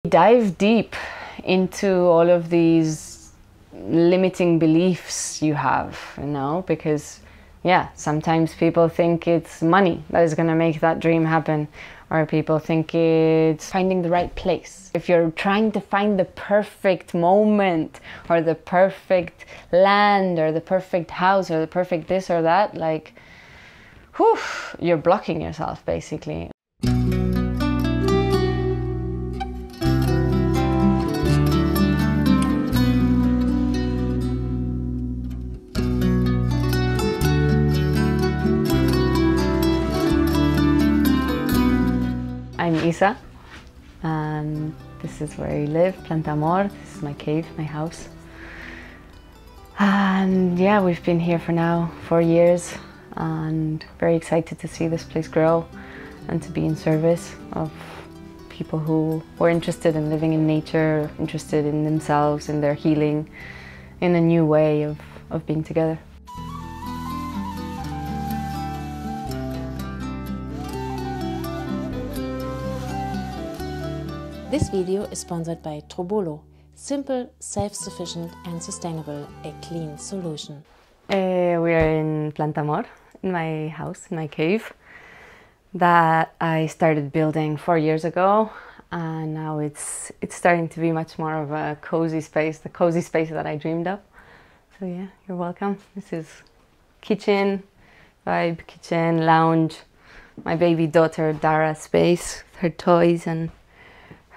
Dive deep into all of these limiting beliefs you have, you know, because yeah, sometimes people think it's money that is going to make that dream happen, or people think it's finding the right place. If you're trying to find the perfect moment or the perfect land or the perfect house or the perfect this or that, like, whew, you're blocking yourself basically. I'm Isa, and this is where I live, Planta Amor. This is my cave, my house. And yeah, we've been here for now 4 years, and very excited to see this place grow and to be in service of people who were interested in living in nature, interested in themselves, in their healing, in a new way of being together. This video is sponsored by Trobolo. Simple, self-sufficient and sustainable, a clean solution. We are in Planta Amor, in my house, in my cave, that I started building 4 years ago, and now it's starting to be much more of a cozy space, the cozy space that I dreamed of. So yeah, you're welcome. This is kitchen, vibe, kitchen, lounge, my baby daughter Dara's space, with her toys and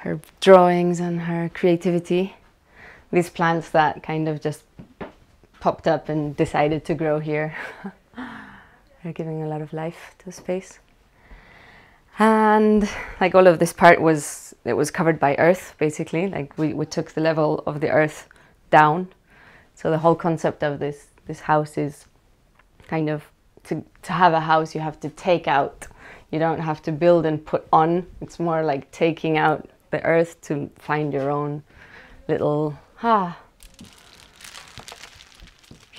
her drawings and her creativity. These plants that kind of just popped up and decided to grow here. They're giving a lot of life to the space. And like all of this part was covered by earth, basically. Like we took the level of the earth down. So the whole concept of this house is kind of to have a house you have to take out. You don't have to build and put on. It's more like taking out the earth to find your own little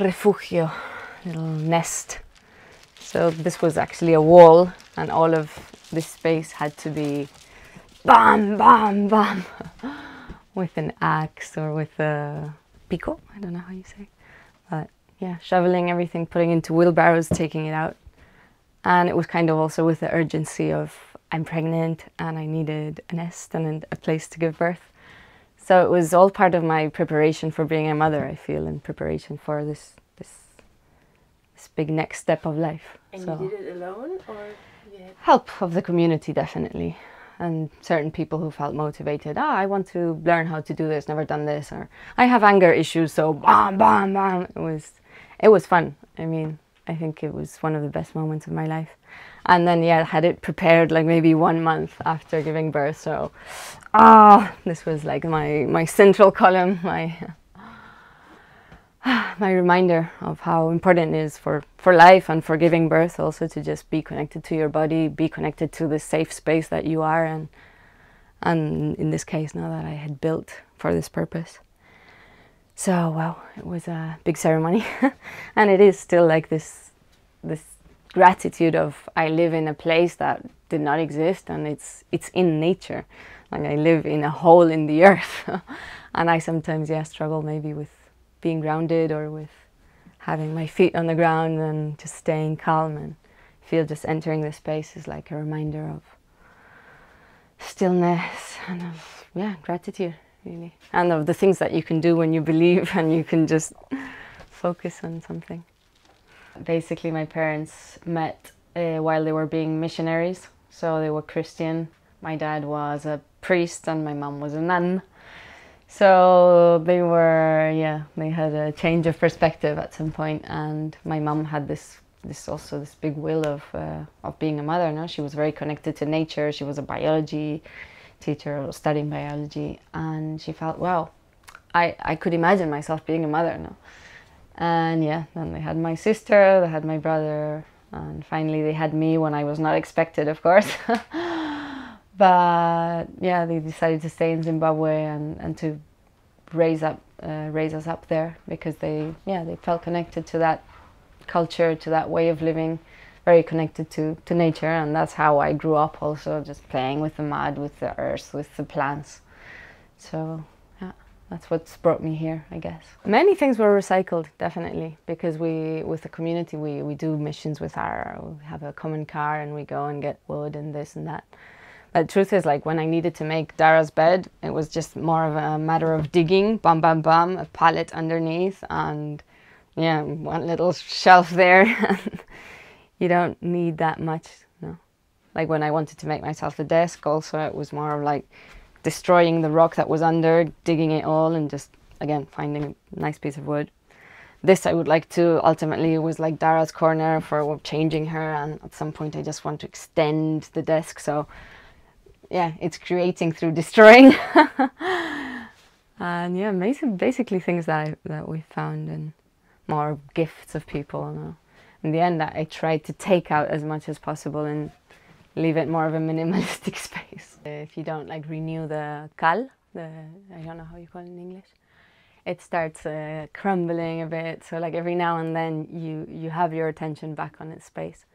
refugio, little nest. So this was actually a wall, and all of this space had to be bam, bam, bam, with an axe or with a pico, I don't know how you say, but yeah, shoveling everything, putting into wheelbarrows, taking it out. And it was kind of also with the urgency of I'm pregnant and I needed a nest and a place to give birth. So it was all part of my preparation for being a mother, I feel, in preparation for this big next step of life. And so, you did it alone, or you had help of the community, definitely. And certain people who felt motivated. I want to learn how to do this, never done this, or I have anger issues, so bam, bam, bam. It was fun. I mean, I think it was one of the best moments of my life. And then, yeah, I had it prepared like maybe 1 month after giving birth. So, this was like my central column, my reminder of how important it is for life and for giving birth, also to just be connected to your body, be connected to the safe space that you are, and in this case, now that I had built for this purpose. So, wow, it was a big ceremony. And it is still like this gratitude of I live in a place that did not exist, and it's in nature. Like I live in a hole in the earth. And I sometimes, yeah, struggle maybe with being grounded or with having my feet on the ground and just staying calm, and feel just entering this space is like a reminder of stillness and of, yeah, gratitude, really. And of the things that you can do when you believe and you can just focus on something. Basically, my parents met while they were being missionaries. So they were Christian. My dad was a priest and my mom was a nun. So they were, yeah, they had a change of perspective at some point, and my mom had this big will of being a mother. No, she was very connected to nature. She was a biology teacher, studying biology, and she felt, wow, I could imagine myself being a mother now. And yeah, then they had my sister, they had my brother, and finally they had me when I was not expected, of course. But yeah, they decided to stay in Zimbabwe and to raise us up there, because they felt connected to that culture, to that way of living, very connected to nature. And that's how I grew up also, just playing with the mud, with the earth, with the plants. So yeah, that's what's brought me here, I guess. Many things were recycled, definitely, because with the community, we do missions we have a common car and we go and get wood and this and that. But the truth is, like, when I needed to make Dara's bed, it was just more of a matter of digging, bam, bam, bam, a pallet underneath, and yeah, one little shelf there. You don't need that much, no. Like when I wanted to make myself a desk also, it was more of like destroying the rock that was under, digging it all, and just, again, finding a nice piece of wood. This I would like to, ultimately, it was like Dara's corner for changing her, and at some point I just want to extend the desk, so yeah, it's creating through destroying. And yeah, basically things that we found, and more gifts of people. No? In the end, I tried to take out as much as possible and leave it more of a minimalistic space. If you don't like renew the cal, I don't know how you call it in English, it starts crumbling a bit. So like every now and then you have your attention back on its space.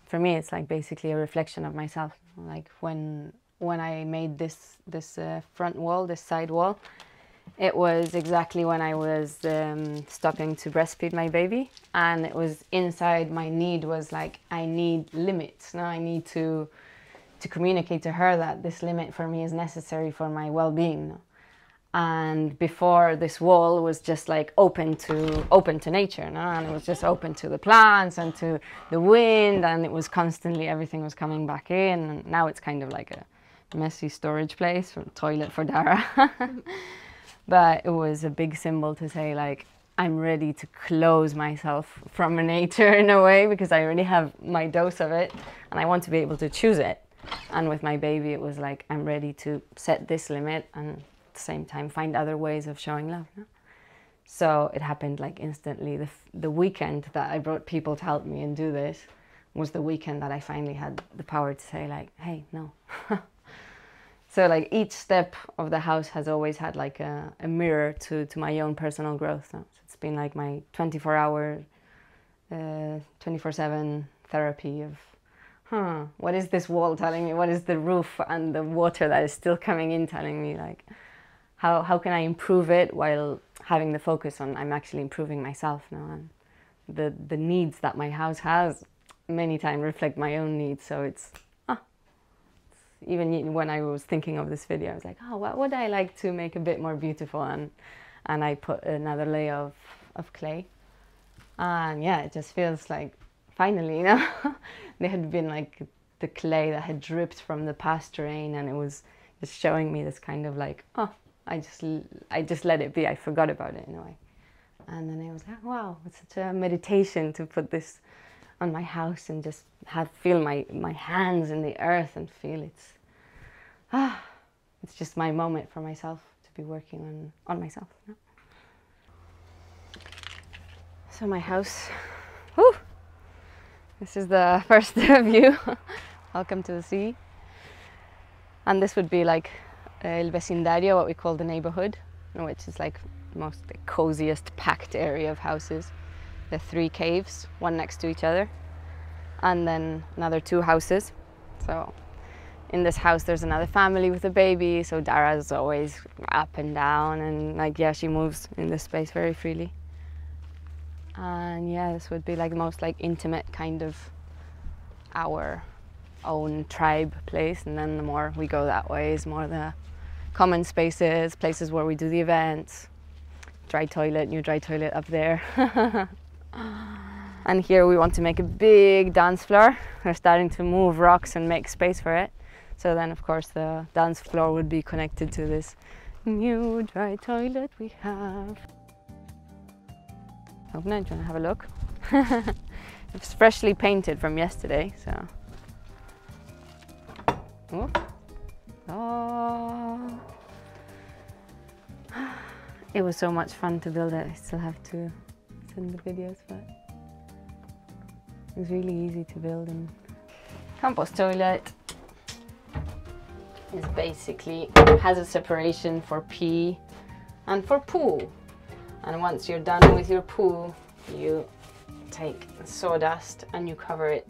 For me, it's like basically a reflection of myself. Like when I made this front wall, this side wall, it was exactly when I was stopping to breastfeed my baby, and it was inside my need was like, I need limits. Now I need to communicate to her that this limit for me is necessary for my well-being. And before, this wall was just like open to nature, no? And it was just open to the plants and to the wind, and it was constantly, everything was coming back in. And now it's kind of like a messy storage place, or toilet for Dara. But it was a big symbol to say, like, I'm ready to close myself from nature in a way, because I already have my dose of it and I want to be able to choose it. And with my baby, it was like, I'm ready to set this limit and at the same time find other ways of showing love. No? So it happened like instantly. The weekend that I brought people to help me and do this was the weekend that I finally had the power to say, like, hey, no. So like each step of the house has always had like a mirror to my own personal growth. So it's been like my 24-hour, 24/7 therapy of, what is this wall telling me? What is the roof and the water that is still coming in telling me? Like, how can I improve it while having the focus on I'm actually improving myself now? And the needs that my house has many times reflect my own needs. So it's, even when I was thinking of this video, I was like, oh, what would I like to make a bit more beautiful? And I put another layer of clay. And yeah, it just feels like, finally, you know, there had been like the clay that had dripped from the past rain, and it was just showing me this kind of like, oh, I just let it be. I forgot about it in a way. And then I was like, wow, it's such a meditation to put this on my house and just feel my hands in the earth and feel it's just my moment for myself to be working on myself. Yeah. So my house, whew, this is the first view. Welcome to the sea. And this would be like el vecindario, what we call the neighborhood, which is like the coziest, packed area of houses. There are 3 caves, one next to each other, and then another 2 houses. So in this house there's another family with a baby, so Dara's always up and down, and like, yeah, she moves in this space very freely. And yeah, this would be like the most like intimate kind of our own tribe place, and then the more we go that way is more the common spaces, places where we do the events. Dry toilet, new dry toilet up there. And here we want to make a big dance floor. We're starting to move rocks and make space for it. So then, of course, the dance floor would be connected to this new dry toilet we have. Open it, do you want to have a look? It's freshly painted from yesterday, so. Oh. It was so much fun to build it. I still have to send the videos, but it was really easy to build. And compost toilet is basically, has a separation for pee and for poo. And once you're done with your poo, you take sawdust and you cover it.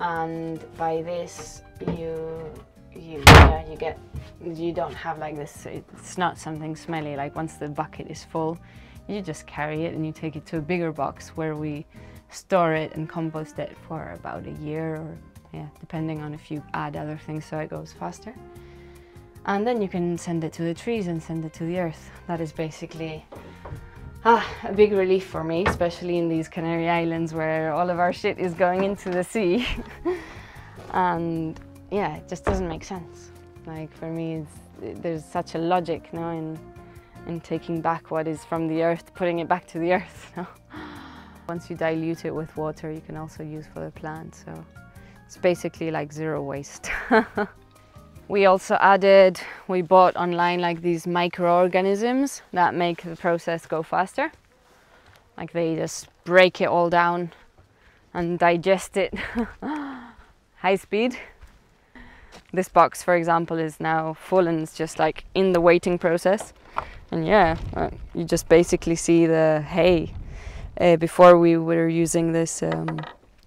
And by this, you you don't have like this, it's not something smelly. Like once the bucket is full, you just carry it and you take it to a bigger box where we store it and compost it for about a year, or depending on if you add other things so it goes faster. And then you can send it to the trees and send it to the earth. That is basically a big relief for me, especially in these Canary Islands where all of our shit is going into the sea. And yeah, it just doesn't make sense. Like for me, there's such a logic now in taking back what is from the earth, putting it back to the earth. No? Once you dilute it with water, you can also use for the plant. So it's basically like zero waste. We also we bought online like these microorganisms that make the process go faster. Like they just break it all down and digest it high speed. This box, for example, is now full and it's just like in the waiting process. And yeah, you just basically see the hay. Before we were using this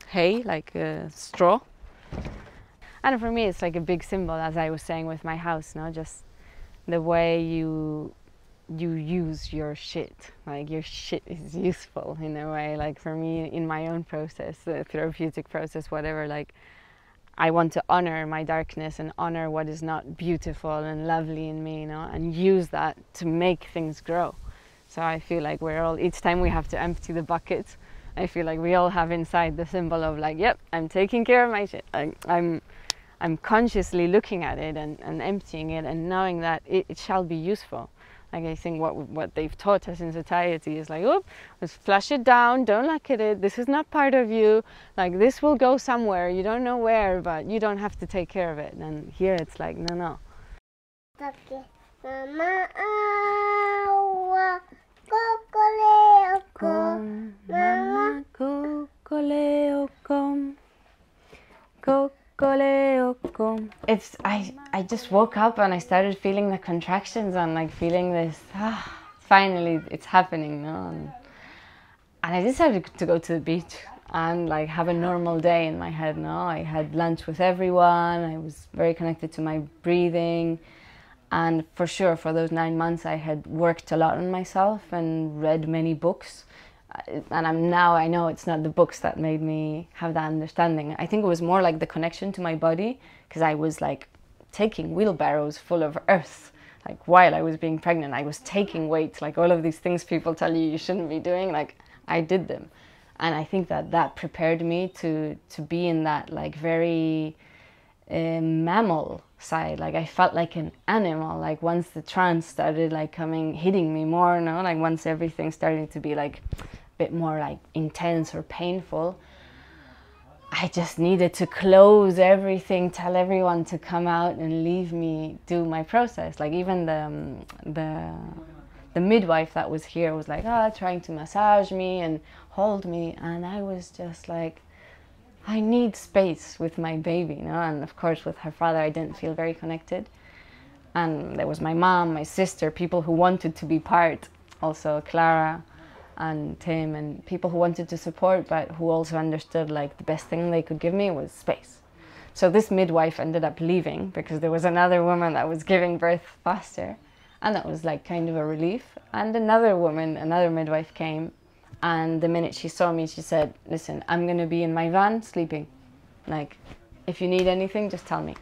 hay, like straw. And for me, it's like a big symbol, as I was saying with my house, no? Just the way you use your shit. Like your shit is useful in a way. Like for me, in my own process, the therapeutic process, whatever, like I want to honor my darkness and honor what is not beautiful and lovely in me, you know, and use that to make things grow. So I feel like we're all, each time we have to empty the bucket, I feel like we all have inside the symbol of like, yep, I'm taking care of my shit. I'm consciously looking at it and emptying it and knowing that it shall be useful. Like I think what they've taught us in society is like, oh, let's flush it down, don't look at it, this is not part of you, like this will go somewhere, you don't know where, but you don't have to take care of it. And here it's like, no. Mama agua, cocoleo com. Mama cocoleo com. Cocoleo com. I just woke up and I started feeling the contractions and like feeling this, finally it's happening, no? And I decided to go to the beach and like have a normal day in my head, no? I had lunch with everyone, I was very connected to my breathing. And for sure, for those 9 months, I had worked a lot on myself and read many books. And I know it's not the books that made me have that understanding. I think it was more like the connection to my body, because I was like taking wheelbarrows full of earth. Like while I was being pregnant, I was taking weights, like all of these things people tell you shouldn't be doing, like I did them. And I think that prepared me to be in that like very mammal side. Like I felt like an animal, like once the trance started like hitting me more, no? Like once everything started to be like a bit more like intense or painful, I just needed to close everything, tell everyone to come out and leave me do my process. Like even the midwife that was here was like, trying to massage me and hold me, and I was just like, I need space with my baby, you know? And of course with her father I didn't feel very connected. And there was my mom, my sister, people who wanted to be part, also Clara and Tim, and people who wanted to support but who also understood like the best thing they could give me was space. So this midwife ended up leaving because there was another woman that was giving birth faster, and that was like kind of a relief. And another midwife came. And the minute she saw me, she said, listen, I'm going to be in my van sleeping. Like, if you need anything, just tell me.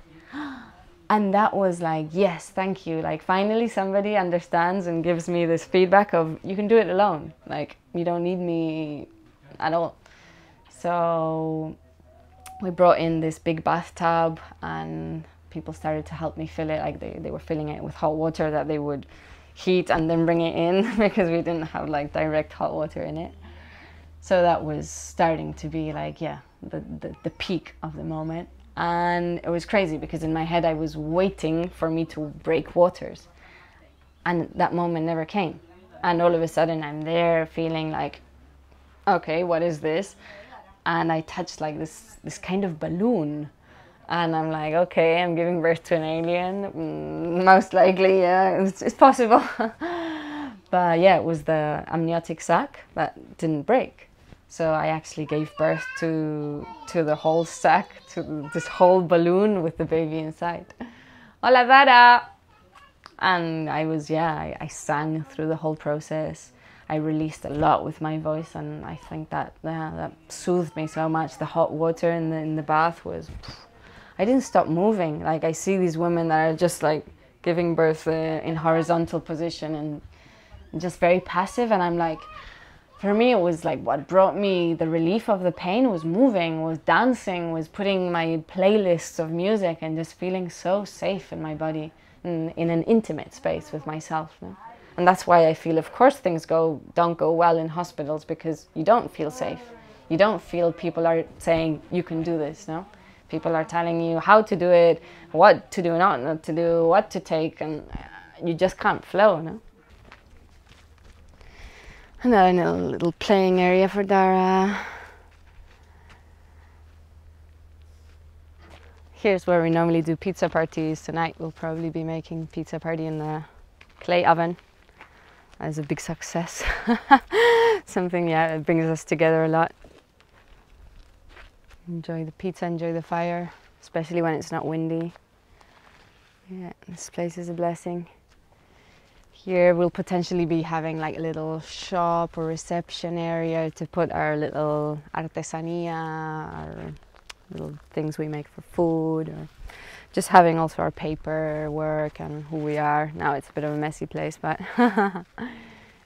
And that was like, yes, thank you. Like, finally somebody understands and gives me this feedback of, you can do it alone. Like, you don't need me at all. So we brought in this big bathtub and people started to help me fill it. Like, they were filling it with hot water that they would heat and then bring it in because we didn't have like direct hot water in it. So that was starting to be like, yeah, the peak of the moment. And it was crazy because in my head I was waiting for me to break waters, and that moment never came. And all of a sudden I'm there feeling like, okay, what is this? And I touched like this kind of balloon. And I'm like, okay, I'm giving birth to an alien. Most likely, yeah, it's possible. But yeah, it was the amniotic sac that didn't break. So I actually gave birth to the whole sack, to this whole balloon with the baby inside. Hola, Dara! And I was, I sang through the whole process. I released a lot with my voice, and I think that that soothed me so much. The hot water in the bath was, I didn't stop moving. Like, I see these women that are just like giving birth in horizontal position and just very passive, and I'm like, for me it was like what brought me the relief of the pain was moving, was dancing, was putting my playlists of music and just feeling so safe in my body, in an intimate space with myself. No? And that's why I feel, of course, things don't go well in hospitals, because you don't feel safe. You don't feel people are saying you can do this. No, people are telling you how to do it, what to do, not to do, what to take, and you just can't flow. No. Another little playing area for Dara. Here's where we normally do pizza parties. Tonight we'll probably be making pizza party in the clay oven. That is a big success. Something, that brings us together a lot. Enjoy the pizza, enjoy the fire, especially when it's not windy. Yeah, this place is a blessing. Here we'll potentially be having like a little shop or reception area to put our little artesanía, our little things we make for food, or just having also our paper work and who we are. Now it's a bit of a messy place, but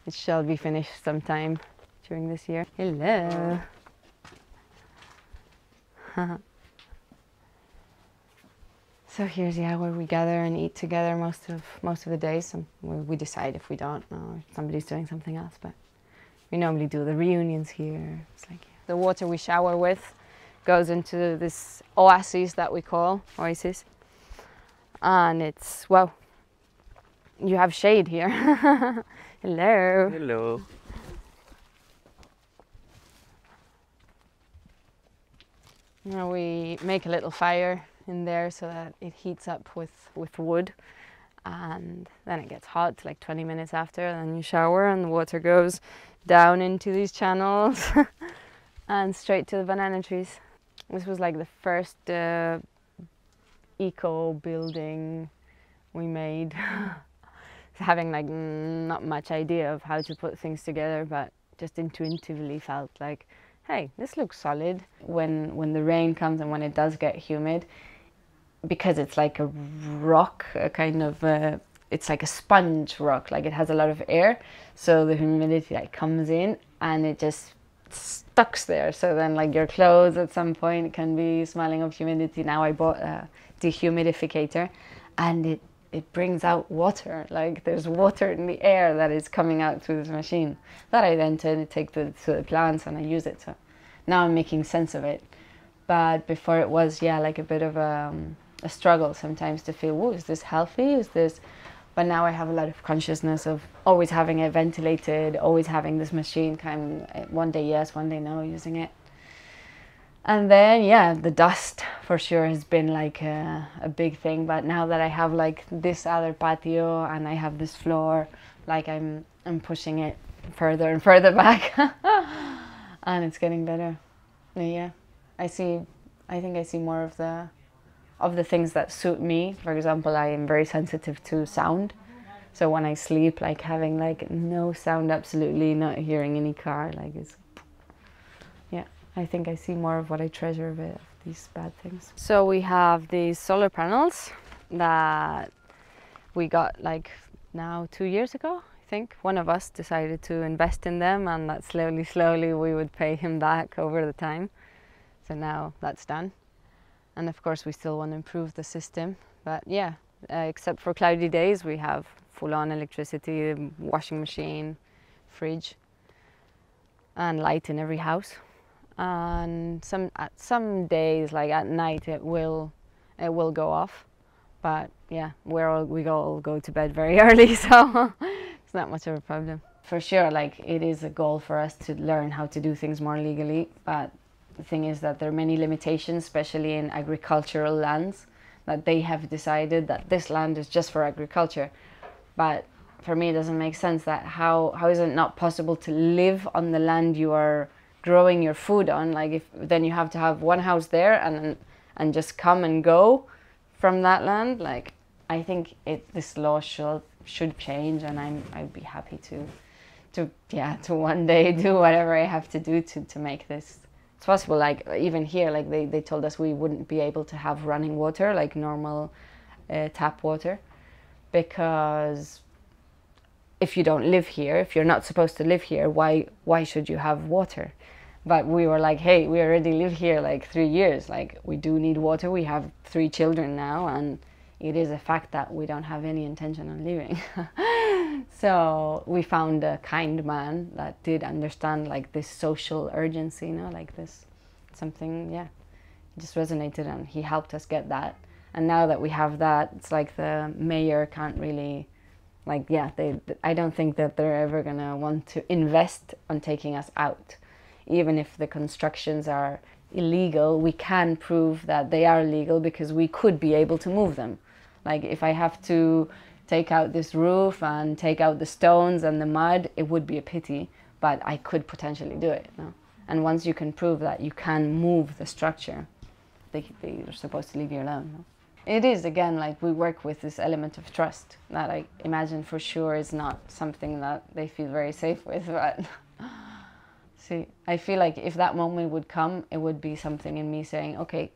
it shall be finished sometime during this year. Hello. So here's where we gather and eat together most of the days. And we decide if we don't, or if somebody's doing something else. But we normally do the reunions here. It's like the water we shower with goes into this oasis that we call oasis, and it's you have shade here. Hello. Hello. Now we make a little fire in there so that it heats up with wood, and then it gets hot like 20 minutes after, and then you shower and the water goes down into these channels and straight to the banana trees. This was like the first eco building we made. Having like not much idea of how to put things together, but just intuitively felt like, hey, this looks solid. When the rain comes and when it does get humid, because it's like a rock, a kind of it's like a sponge rock, like it has a lot of air, so the humidity like comes in and it just stucks there. So then like your clothes at some point can be smelling of humidity. Now I bought a dehumidificator, and it brings out water, like there's water in the air that is coming out through this machine that I then take to the plants and I use it. So now I'm making sense of it. But before it was, like a bit of a struggle sometimes to feel, whoa, is this healthy? Is this? But now I have a lot of consciousness of always having it ventilated, always having this machine kind of one day yes, one day no, using it. And then, the dust for sure has been like a big thing. But now that I have like this other patio and I have this floor, like I'm pushing it further and further back, and it's getting better. Yeah, I think I see more of the things that suit me. For example, I am very sensitive to sound. So when I sleep, like having like no sound, absolutely not hearing any car, like it's, I think I see more of what I treasure of these bad things. So we have these solar panels that we got like now 2 years ago, I think. One of us decided to invest in them, and that slowly we would pay him back over the time. So now that's done. And of course we still want to improve the system. But except for cloudy days, we have full-on electricity, washing machine, fridge, and light in every house. And some days, like at night, it will go off. But we all go to bed very early, so it's not much of a problem. For sure, like it is a goal for us to learn how to do things more legally. But the thing is that there are many limitations, especially in agricultural lands, that they have decided that this land is just for agriculture. But for me, it doesn't make sense that how is it not possible to live on the land you are growing your food on, like if then you have to have one house there and just come and go from that land. Like I think this law should change, and I'd be happy to one day do whatever I have to do to make this. It's possible. Like even here, like they told us we wouldn't be able to have running water, like normal tap water, because if you don't live here, if you're not supposed to live here, why should you have water? But we were like, hey, we already live here like 3 years. Like we do need water. We have 3 children now, and it is a fact that we don't have any intention on leaving. So we found a kind man that did understand like this social urgency, you know, like this something, yeah, it just resonated, and he helped us get that. And now that we have that, it's like the mayor can't really, like, yeah, I don't think that they're ever gonna want to invest on taking us out. Even if the constructions are illegal, we can prove that they are legal because we could be able to move them. Like if I have to take out this roof and take out the stones and the mud, it would be a pity, but I could potentially do it. No? And once you can prove that you can move the structure, they're supposed to leave you alone. No? It is, again, like we work with this element of trust that I imagine for sure is not something that they feel very safe with, but see, I feel like if that moment would come, it would be something in me saying, okay,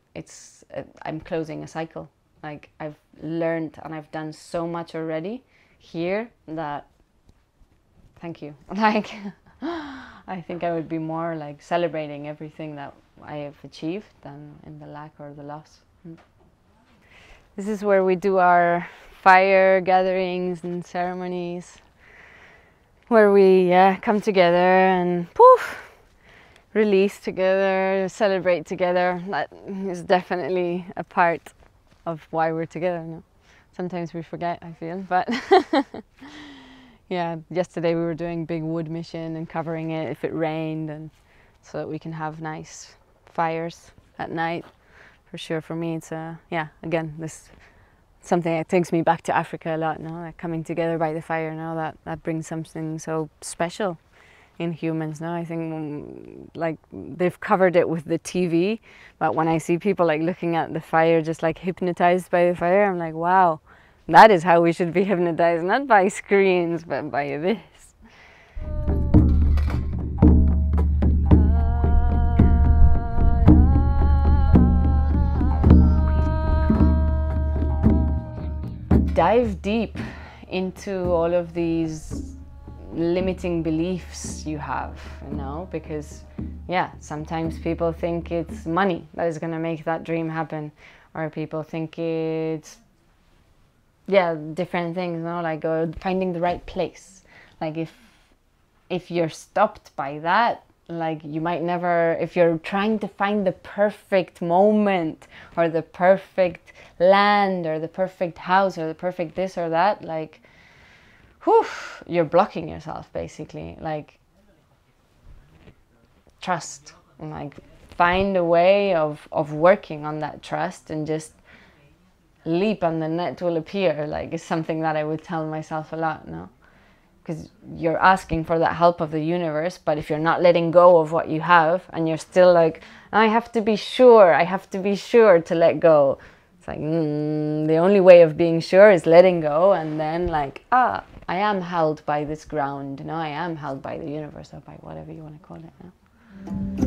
I'm closing a cycle. Like I've learned and I've done so much already here that, thank you. Like, I think I would be more like celebrating everything that I have achieved than in the lack or the loss. This is where we do our fire gatherings and ceremonies, where we come together and poof, release together, celebrate together. That is definitely a part of why we're together now. Sometimes we forget, I feel, but yeah, yesterday we were doing big wood mission and covering it if it rained, and so that we can have nice fires at night. For sure, for me, it's again, this something that takes me back to Africa a lot now. Like coming together by the fire now, that brings something so special in humans now. I think like they've covered it with the TV, but when I see people like looking at the fire, just like hypnotized by the fire, I'm like, wow, that is how we should be hypnotized, not by screens, but by this. Dive deep into all of these limiting beliefs you have, you know, because yeah, sometimes people think it's money that is going to make that dream happen, or people think it's different things, you know, like finding the right place. Like if you're stopped by that, like you might never, if you're trying to find the perfect moment or the perfect land or the perfect house or the perfect this or that, like whew, you're blocking yourself basically. Like trust, and like find a way of working on that trust, and just leap and the net will appear, like is something that I would tell myself a lot now. Because you're asking for that help of the universe, but if you're not letting go of what you have and you're still like, I have to be sure to let go. It's like, the only way of being sure is letting go, and then like, I am held by this ground, you know, I am held by the universe, or by whatever you want to call it now.